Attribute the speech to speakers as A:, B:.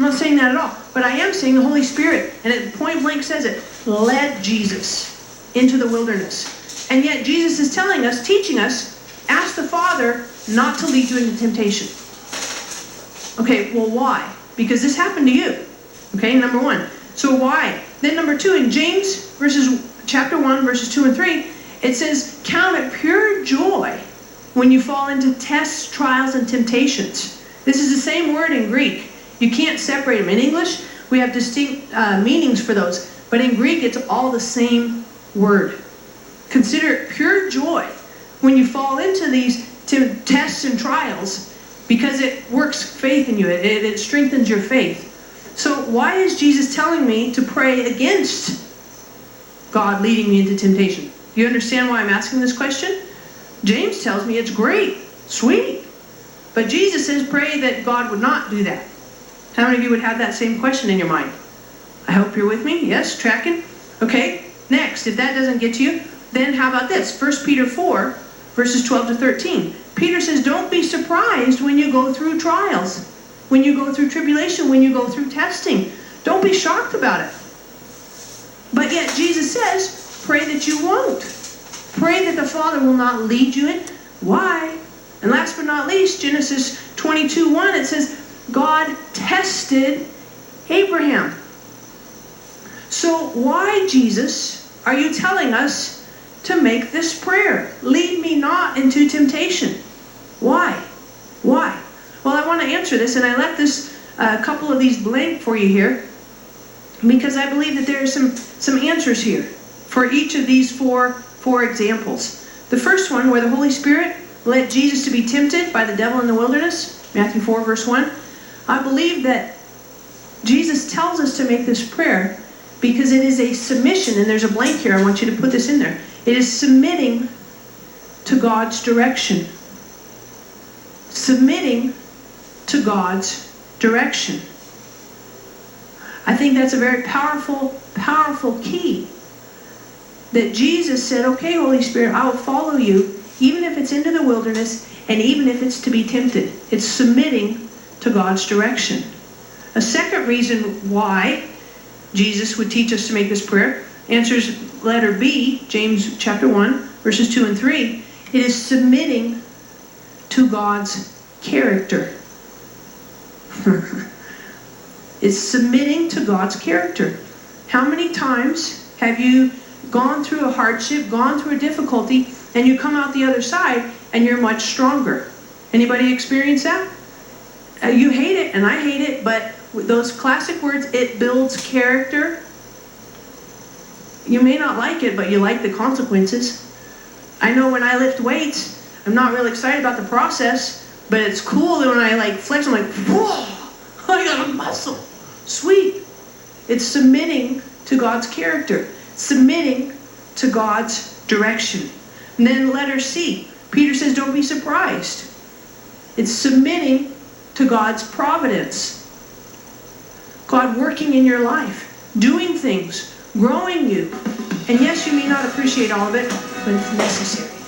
A: I'm not saying that at all. But I am saying the Holy Spirit, and it point blank says it, led Jesus into the wilderness. And yet Jesus is telling us, teaching us, ask the Father not to lead you into temptation. Okay, well, why? Because this happened to you. Okay, number one. So why? Then number two, in James chapter 1, verses 2 and 3, it says, count it pure joy when you fall into tests, trials, and temptations. This is the same word in Greek. You can't separate them. In English, we have distinct meanings for those. But in Greek, it's all the same word. Consider it pure joy when you fall into these tests and trials, because it works faith in you. It strengthens your faith. So why is Jesus telling me to pray against God leading me into temptation? Do you understand why I'm asking this question? James tells me it's great, sweet. But Jesus says pray that God would not do that. How many of you would have that same question in your mind? I hope you're with me. Yes, tracking? Okay, next, if that doesn't get to you, then how about this? 1 Peter 4, verses 12 to 13. Peter says, don't be surprised when you go through trials, when you go through tribulation, when you go through testing. Don't be shocked about it. But yet Jesus says, pray that you won't. Pray that the Father will not lead you in. Why? And last but not least, Genesis 22:1, it says, God tested Abraham. So why, Jesus, are you telling us to make this prayer? Lead me not into temptation. Why? Why? Well, I want to answer this, and I left this couple of these blank for you here, because I believe that there are some answers here for each of these four examples. The first one, where the Holy Spirit led Jesus to be tempted by the devil in the wilderness, Matthew 4, verse 1. I believe that Jesus tells us to make this prayer because it is a submission, and there's a blank here, I want you to put this in there. It is submitting to God's direction. Submitting to God's direction. I think that's a very powerful, powerful key. That Jesus said, okay, Holy Spirit, I will follow you, even if it's into the wilderness, and even if it's to be tempted. It's submitting to God's direction. A second reason why Jesus would teach us to make this prayer answers letter B, James chapter 1, verses 2 and 3. It is submitting to God's character. It's submitting to God's character. How many times have you gone through a hardship, gone through a difficulty, and you come out the other side and you're much stronger? Anybody experience that? You hate it, and I hate it, but with those classic words, it builds character. You may not like it, but you like the consequences. I know when I lift weights, I'm not real excited about the process, but it's cool that when I flex, I'm like, whoa, I got a muscle. Sweet. It's submitting to God's character. Submitting to God's direction. And then letter C, Peter says, don't be surprised. It's submitting to God's providence. God working in your life, doing things, growing you. And yes, you may not appreciate all of it, but it's necessary.